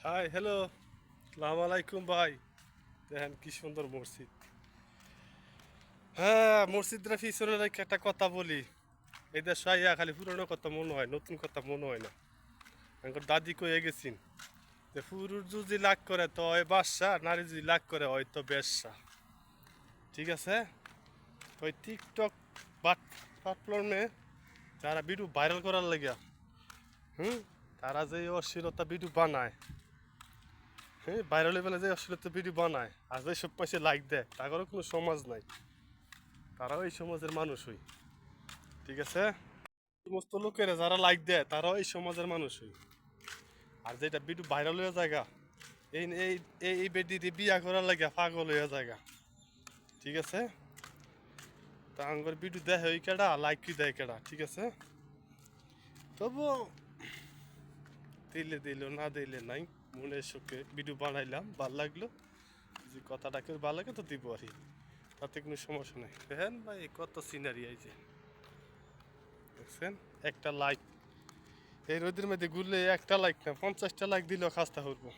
Hi hello, সালাম আলাইকুম ভাই। দেখেন কি সুন্দর মসজিদ। হ্যাঁ, মসজিদরা পিছনে রেখে একটা কথা বলি। এই দেশে আইয়া খালি পুরনো কথা মনে হয়, নতুন কথা মনে হয় না। এখন দাদি কয়ে গেছিন যে পুরুষ যদি লাগ করে তো হয় বাদশা, নারী যদি লাগ করে হয় তো বেশ্যা। ঠিক আছে? ওই টিকটক প্ল্যাটফর্মে যারা ভিডিও ভাইরাল করার লাগিয়া হুম তারা যে অশ্লীলতা ভিডিও বানায়, হ্যাঁ ভাইরাল বেলা যে অশ্লীলতা ভিডিও বানায় আর যে সব পাশে লাইক দেয় তাদেরও কোনো সমাজ নাই। তারাও এই সমাজের মানুষই। ঠিক আছে? সমস্ত লোকেরা যারা লাইক দেয় তারাও এই সমাজের মানুষই। আর যেটা ভিডিও ভাইরাল হয়ে জায়গা, এই এই এই বেটি দিয়ে বিয়া করার লাগে পাগল হয়ে জায়গা। ঠিক আছে? তা আঙ্গর ভিডিও দেয় ওই কেডা, লাইক কি দেয় কেডা। ঠিক আছে? তবুও দিলে দিল, না দিলে নাই। মনের সুখে ভিডিও বানাইলাম, ভাল লাগলো। যে কথাটাকে ভালো লাগে তো দিব আর কি। তাতে কোনো সমস্যা নেই। দেখেন ভাই কত সিনারি আইছে, দেখছেন? একটা লাইক এই রোদের মধ্যে ঘুরলে একটা লাইক না 50টা লাইক দিলেও খাস্তা করবো।